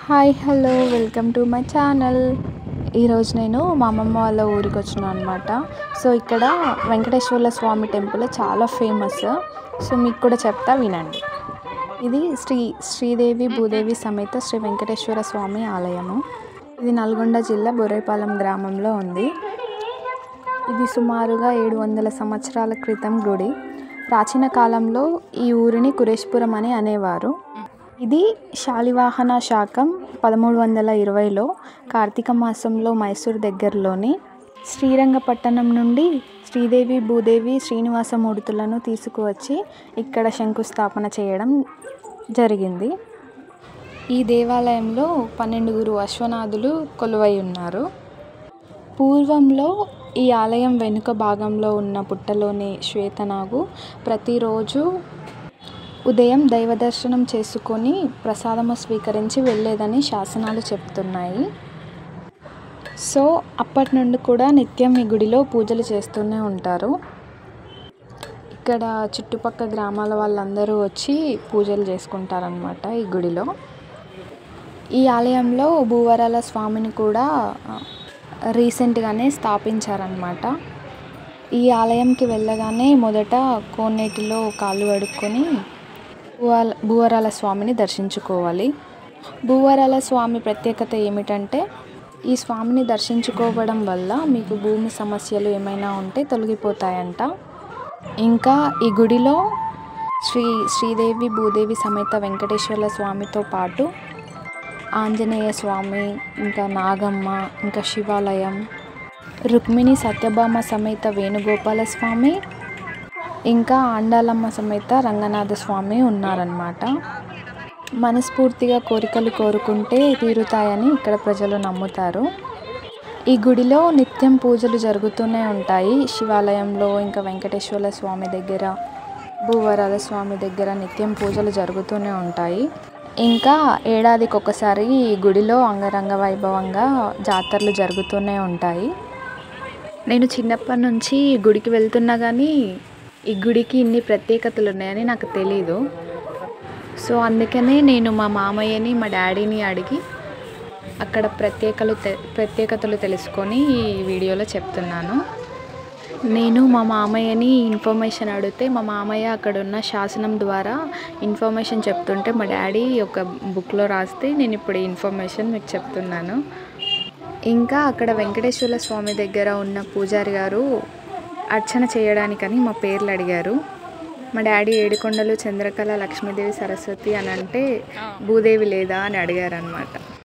Hi hello welcome to my channel. ఈరోజు నేను మా అమ్మమ్మ వాళ్ళ ఊరికి వచ్చినా అనమాట. సో ఇక్కడ వెంకటేశ్వర్ల స్వామి టెంపుల్ చాలా ఫేమస్. సో మీకు కూడా చెప్తా వినండి. ఇది శ్రీదేవి భూదేవి సమేత శ్రీ వెంకటేశ్వర స్వామి ఆలయము. ఇది నల్గొండ జిల్లా బొర్రైపాలెం గ్రామంలో ఉంది. ఇది సుమారుగా 700 సంవత్సరాల క్రితం గుడి. ప్రాచీన కాలంలో ఈ ఊరిని కురేశ్పురం అని అనేవారు. ఇది శాలివాహన శకం 1320లో కార్తీక మాసంలో మైసూర్ దగ్గరలోని శ్రీరంగపట్టణం నుండి శ్రీదేవి భూదేవి శ్రీనివాసమూర్తులను తీసుకువచ్చి ఇక్కడ శంకుస్థాపన చేయడం జరిగింది. ఈ దేవాలయంలో 12 అశ్వనాథులు కొలువై ఉన్నారు. పూర్వంలో ఈ ఆలయం వెనుక భాగంలో ఉన్న పుట్టలోని శ్వేతనాగు ప్రతిరోజు ఉదయం దైవ దర్శనం చేసుకొని ప్రసాదము స్వీకరించి వెళ్ళేదని శాసనాలు చెప్తున్నాయి. సో అప్పటి నుండి కూడా నిత్యం ఈ గుడిలో పూజలు చేస్తూనే ఉంటారు. ఇక్కడ చుట్టుపక్కల గ్రామాల వాళ్ళందరూ వచ్చి పూజలు చేసుకుంటారనమాట ఈ గుడిలో. ఈ ఆలయంలో భూవరాల స్వామిని కూడా రీసెంట్గానే స్థాపించారనమాట. ఈ ఆలయంకి వెళ్ళగానే మొదట కోనేటిలో కాళ్ళు కడుక్కొని భూవరాల స్వామిని దర్శించుకోవాలి. భూవరాల స్వామి ప్రత్యేకత ఏమిటంటే ఈ స్వామిని దర్శించుకోవడం వల్ల మీకు భూమి సమస్యలు ఏమైనా ఉంటే తొలగిపోతాయంట. ఇంకా ఈ గుడిలో శ్రీదేవి భూదేవి సమేత వెంకటేశ్వర్ల స్వామితో పాటు ఆంజనేయ స్వామి, ఇంకా నాగమ్మ, ఇంకా శివాలయం, రుక్మిణి సత్యభామ సమేత వేణుగోపాల స్వామి, ఇంకా ఆండాలమ్మ సమేత రంగనాథ స్వామి ఉన్నారన్నమాట. మనస్ఫూర్తిగా కోరికలు కోరుకుంటే తీరుతాయని ఇక్కడ ప్రజలు నమ్ముతారు. ఈ గుడిలో నిత్యం పూజలు జరుగుతూనే ఉంటాయి. శివాలయంలో, ఇంకా వెంకటేశ్వర్ల స్వామి దగ్గర, భూవరాల స్వామి దగ్గర నిత్యం పూజలు జరుగుతూనే ఉంటాయి. ఇంకా ఏడాదికి ఒకసారి ఈ గుడిలో అంగరంగ వైభవంగా జాతరలు జరుగుతూనే ఉంటాయి. నేను చిన్నప్పటి నుంచి ఈ గుడికి వెళ్తున్నా కానీ ఈ గుడికి ఇన్ని ప్రత్యేకతలు ఉన్నాయని నాకు తెలీదు. సో అందుకనే నేను మా మామయ్యని, మా డాడీని అడిగి అక్కడ ప్రత్యేకతలు తెలుసుకొని ఈ వీడియోలో చెప్తున్నాను. నేను మా మామయ్యని ఇన్ఫర్మేషన్ అడిగితే మా మామయ్య అక్కడ ఉన్న శాసనం ద్వారా ఇన్ఫర్మేషన్ చెప్తుంటే మా డాడీ ఒక బుక్లో రాస్తే నేను ఇప్పుడు ఈ ఇన్ఫర్మేషన్ మీకు చెప్తున్నాను. ఇంకా అక్కడ వెంకటేశ్వర్ల స్వామి దగ్గర ఉన్న పూజారి గారు అర్చన చేయడానికని మా పేర్లు అడిగారు. మా డాడీ ఏడుకొండలు, చంద్రకళ, లక్ష్మీదేవి, సరస్వతి అని అంటే భూదేవి లేదా అని అడిగారు అనమాట.